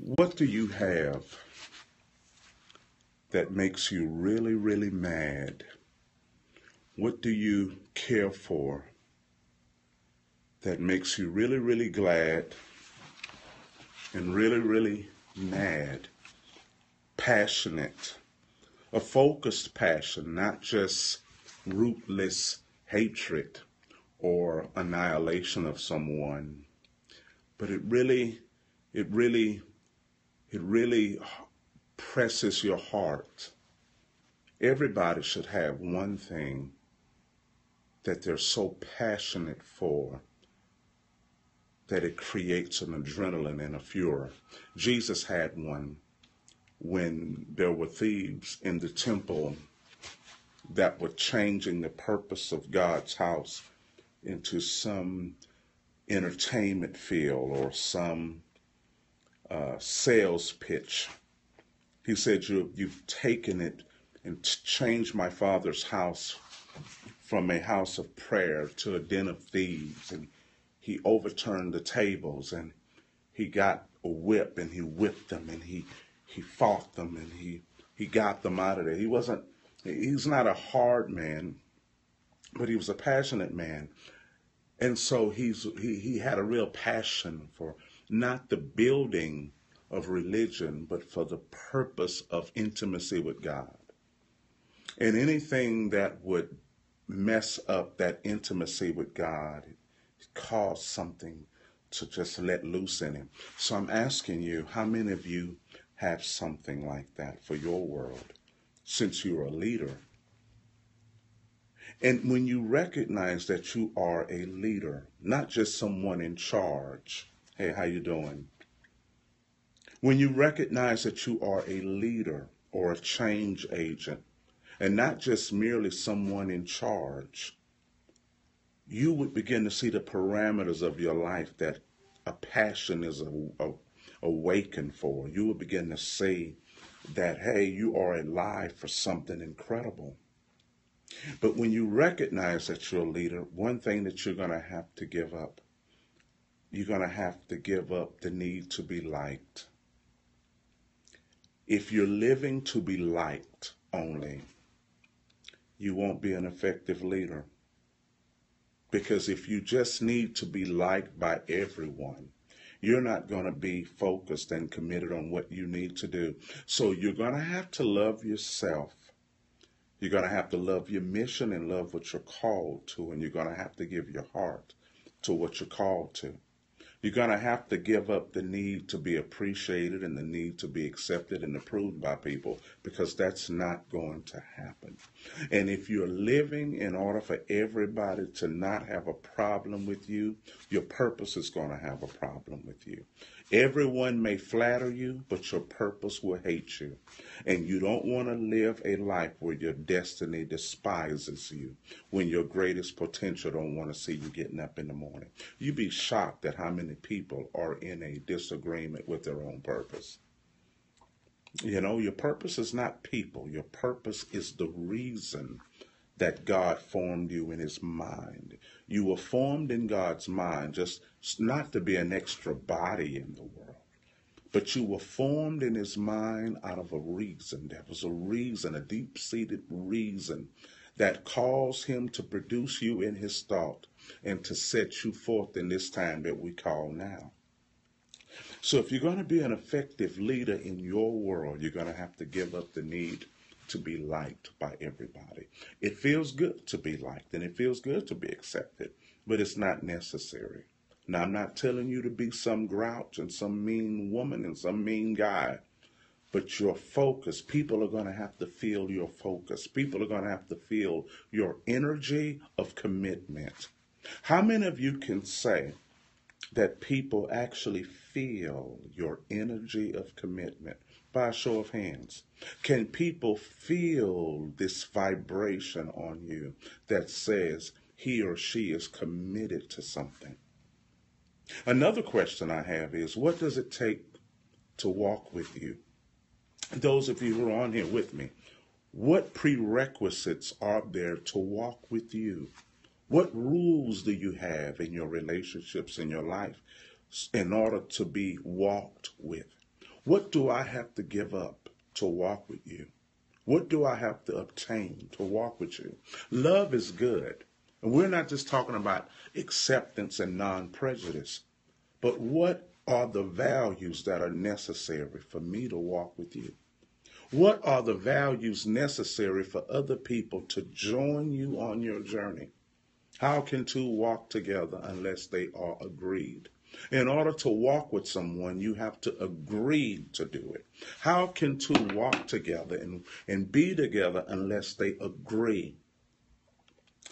What do you have that makes you really, really mad? What do you care for that makes you really, really glad and really, really mad? Passionate, a focused passion, not just rootless hatred or annihilation of someone, but it really presses your heart. Everybody should have one thing that they're so passionate for that it creates an adrenaline and a furor. Jesus had one when there were thieves in the temple that were changing the purpose of God's house into some entertainment field or some sales pitch. He said, you've taken it and changed my Father's house from a house of prayer to a den of thieves. And he overturned the tables, and he got a whip, and he whipped them, and he fought them, and he got them out of there. He's not a hard man, but he was a passionate man. And so he had a real passion for not the building of religion, but for the purpose of intimacy with God. And anything that would mess up that intimacy with God, it caused something to just let loose in him. So I'm asking you, how many of you have something like that for your world, since you're a leader? And when you recognize that you are a leader, not just someone in charge, hey, how you doing? When you recognize that you are a leader or a change agent, and not just merely someone in charge, you would begin to see the parameters of your life that a passion is awakened for. You will begin to see that, hey, you are alive for something incredible. But when you recognize that you're a leader, one thing that you're going to have to give up, you're going to have to give up the need to be liked. If you're living to be liked only, you won't be an effective leader. Because if you just need to be liked by everyone, you're not going to be focused and committed on what you need to do. So you're going to have to love yourself. You're going to have to love your mission and love what you're called to. And you're going to have to give your heart to what you're called to. You're going to have to give up the need to be appreciated and the need to be accepted and approved by people, because that's not going to happen. And if you're living in order for everybody to not have a problem with you, your purpose is going to have a problem with you. Everyone may flatter you, but your purpose will hate you. And you don't want to live a life where your destiny despises you, when your greatest potential don't want to see you getting up in the morning. You'd be shocked at how many people are in a disagreement with their own purpose. You know, your purpose is not people. Your purpose is the reason that God formed you in his mind. You were formed in God's mind, just not to be an extra body in the world, but you were formed in his mind out of a reason. There was a reason, a deep-seated reason that caused him to produce you in his thought and to set you forth in this time that we call now. So if you're going to be an effective leader in your world, you're going to have to give up the need to be liked by everybody. It feels good to be liked, and it feels good to be accepted, but it's not necessary. Now, I'm not telling you to be some grouch and some mean woman and some mean guy, but your focus, people are going to have to feel your focus. People are going to have to feel your energy of commitment. How many of you can say that people actually feel your energy of commitment? By a show of hands. Can people feel this vibration on you that says he or she is committed to something? Another question I have is, what does it take to walk with you? Those of you who are on here with me, what prerequisites are there to walk with you? What rules do you have in your relationships in your life in order to be walked with? What do I have to give up to walk with you? What do I have to obtain to walk with you? Love is good. And we're not just talking about acceptance and non-prejudice, but what are the values that are necessary for me to walk with you? What are the values necessary for other people to join you on your journey? How can two walk together unless they are agreed? In order to walk with someone, you have to agree to do it. How can two walk together and be together unless they agree?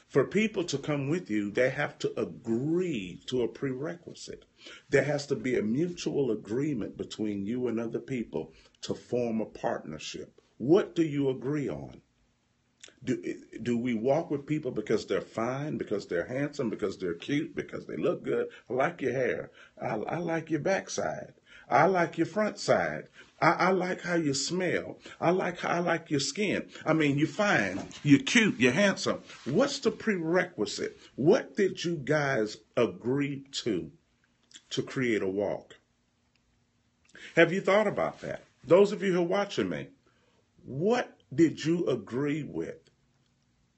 For people to come with you, they have to agree to a prerequisite. There has to be a mutual agreement between you and other people to form a partnership. What do you agree on? Do we walk with people because they're fine, because they're handsome, because they're cute, because they look good? I like your hair. I like your backside. I like your front side. I like how you smell. I like your skin. I mean, you're fine. You're cute. You're handsome. What's the prerequisite? What did you guys agree to create a walk? Have you thought about that? Those of you who are watching me, what did you agree with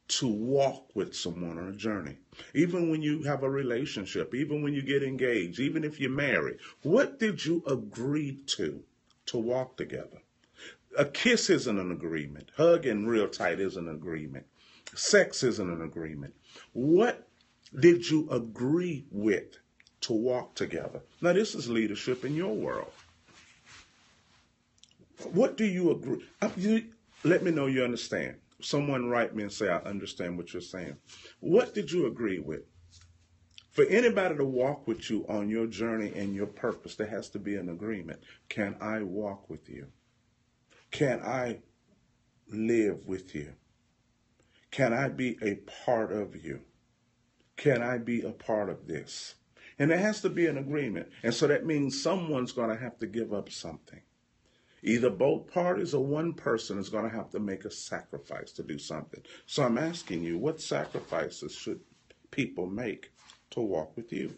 to walk with someone on a journey? Even when you have a relationship, even when you get engaged, even if you're married, what did you agree to walk together? A kiss isn't an agreement. Hugging real tight isn't an agreement. Sex isn't an agreement. What did you agree with to walk together? Now, this is leadership in your world. What do you agree? Let me know you understand. Someone write me and say, I understand what you're saying. What did you agree with? For anybody to walk with you on your journey and your purpose, there has to be an agreement. Can I walk with you? Can I live with you? Can I be a part of you? Can I be a part of this? And there has to be an agreement. And so that means someone's going to have to give up something. Either both parties or one person is going to have to make a sacrifice to do something. So I'm asking you, what sacrifices should people make to walk with you?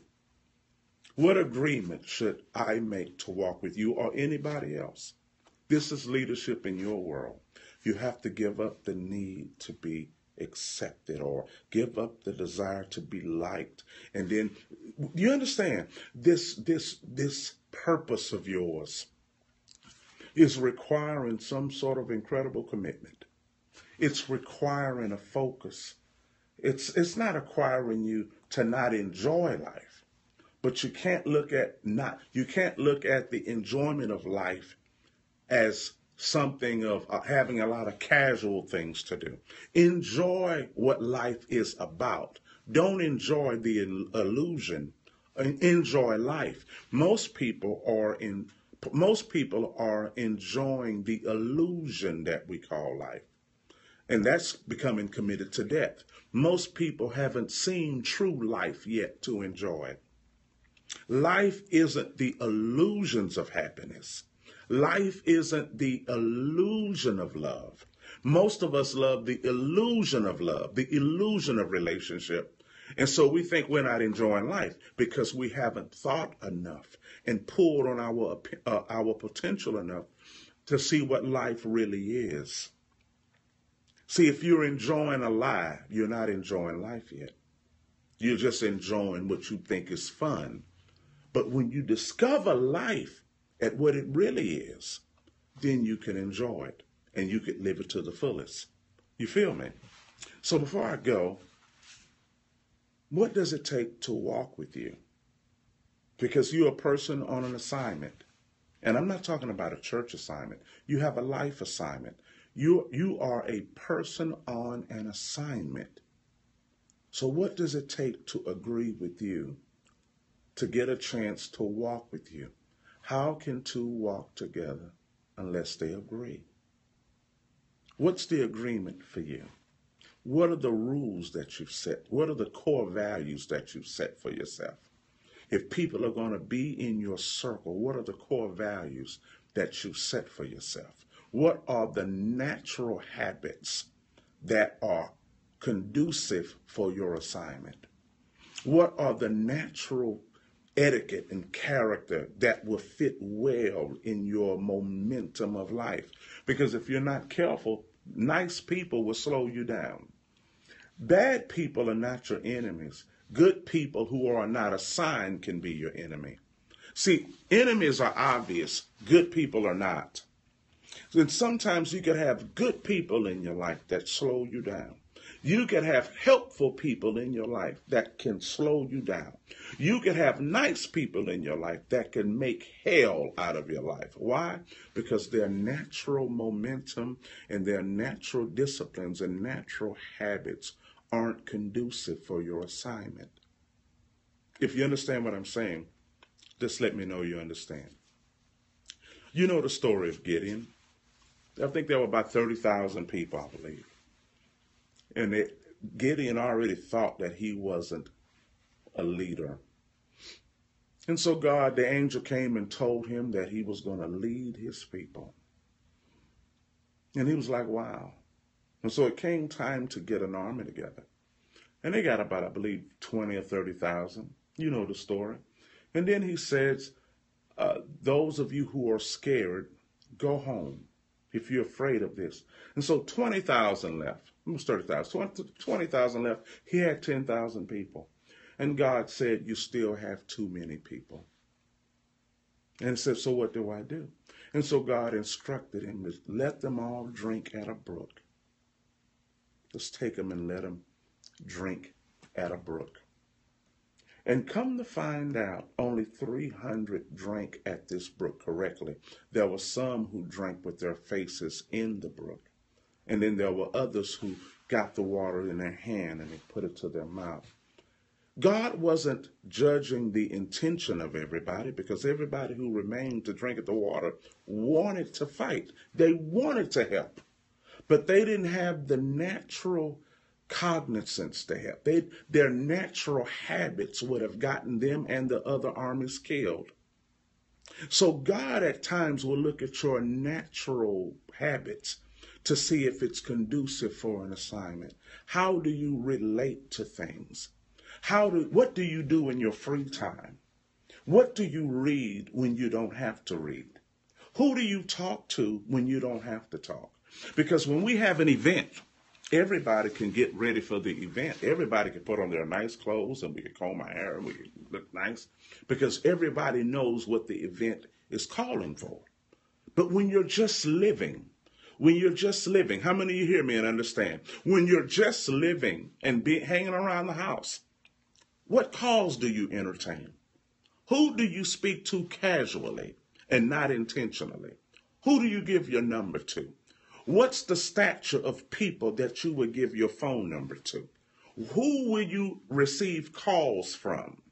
What agreement should I make to walk with you or anybody else? This is leadership in your world. You have to give up the need to be accepted or give up the desire to be liked. And then, you understand, this purpose of yours is requiring some sort of incredible commitment. It's requiring a focus. It's not requiring you to not enjoy life, but you can't look at the enjoyment of life as something of having a lot of casual things to do. Enjoy what life is about. Don't enjoy the illusion. Enjoy life. Most people are enjoying the illusion that we call life. And that's becoming committed to death. Most people haven't seen true life yet to enjoy it. Life isn't the illusions of happiness. Life isn't the illusion of love. Most of us love the illusion of love, the illusion of relationship. And so we think we're not enjoying life because we haven't thought enough and pulled on our potential enough to see what life really is. See, if you're enjoying a lie, you're not enjoying life yet. You're just enjoying what you think is fun. But when you discover life at what it really is, then you can enjoy it and you can live it to the fullest. You feel me? So before I go, what does it take to walk with you? Because you're a person on an assignment. And I'm not talking about a church assignment. You have a life assignment. You are a person on an assignment. So what does it take to agree with you, to get a chance to walk with you? How can two walk together unless they agree? What's the agreement for you? What are the rules that you've set? What are the core values that you've set for yourself? If people are going to be in your circle, what are the core values that you've set for yourself? What are the natural habits that are conducive for your assignment? What are the natural etiquette and character that will fit well in your momentum of life. Because if you're not careful, nice people will slow you down. Bad people are not your enemies. Good people who are not assigned can be your enemy. See, enemies are obvious. Good people are not. And sometimes you can have good people in your life that slow you down. You can have helpful people in your life that can slow you down. You can have nice people in your life that can make hell out of your life. Why? Because their natural momentum and their natural disciplines and natural habits aren't conducive for your assignment. If you understand what I'm saying, just let me know you understand. You know the story of Gideon. I think there were about 30,000 people, I believe. And Gideon already thought that he wasn't a leader. And so the angel came and told him that he was going to lead his people. And he was like, wow. And so it came time to get an army together. And they got about, I believe, 20 or 30,000. You know the story. And then he says, those of you who are scared, go home if you're afraid of this. And so 20,000 left. It was 30,000. 20,000 left. He had 10,000 people. And God said, you still have too many people. And he said, so what do I do? And so God instructed him to let them all drink at a brook. Just take them and let them drink at a brook. And come to find out, only 300 drank at this brook correctly. There were some who drank with their faces in the brook. And then there were others who got the water in their hand and they put it to their mouth. God wasn't judging the intention of everybody, because everybody who remained to drink at the water wanted to fight. They wanted to help, but they didn't have the natural cognizance to help. Their natural habits would have gotten them and the other armies killed. So God at times will look at your natural habits to see if it's conducive for an assignment. How do you relate to things? What do you do in your free time? What do you read when you don't have to read? Who do you talk to when you don't have to talk? Because when we have an event, everybody can get ready for the event. Everybody can put on their nice clothes and we can comb our hair and we can look nice because everybody knows what the event is calling for. But when you're just living, how many of you hear me and understand? When you're just living and hanging around the house, what calls do you entertain? Who do you speak to casually and not intentionally? Who do you give your number to? What's the stature of people that you would give your phone number to? Who will you receive calls from?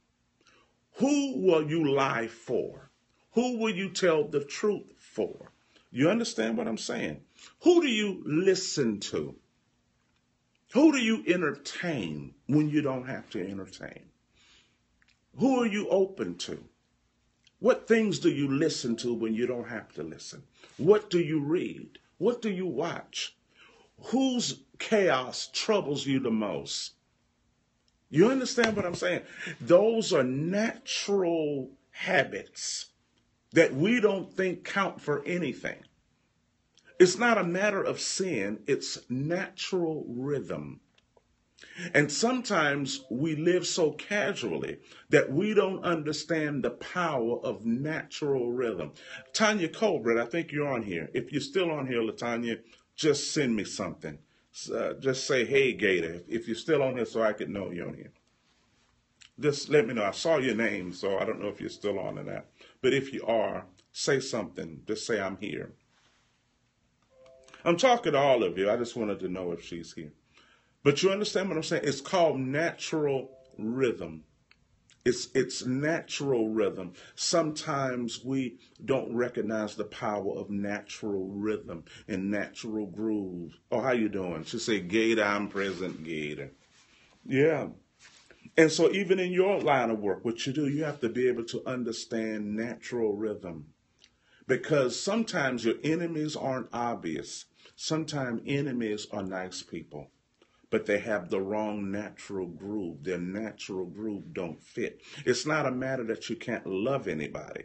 Who will you lie for? Who will you tell the truth for? You understand what I'm saying? Who do you listen to? Who do you entertain when you don't have to entertain? Who are you open to? What things do you listen to when you don't have to listen? What do you read? What do you watch? Whose chaos troubles you the most? You understand what I'm saying? Those are natural habits that we don't think count for anything. It's not a matter of sin, it's natural rhythm. And sometimes we live so casually that we don't understand the power of natural rhythm. Tanya Colbert, I think you're on here. If you're still on here, LaTanya, just send me something. Just say, hey, Gator, if you're still on here so I could know you're on here. Just let me know. I saw your name, so I don't know if you're still on or not. But if you are, say something. Just say I'm here. I'm talking to all of you. I just wanted to know if she's here. But you understand what I'm saying? It's called natural rhythm. It's natural rhythm. Sometimes we don't recognize the power of natural rhythm and natural groove. Oh, how you doing? She said, Gator, I'm present, Gator. Yeah. And so even in your line of work, what you do, you have to be able to understand natural rhythm. Because sometimes your enemies aren't obvious. Sometimes enemies are nice people. but they have the wrong natural groove. Their natural groove don't fit. It's not a matter that you can't love anybody.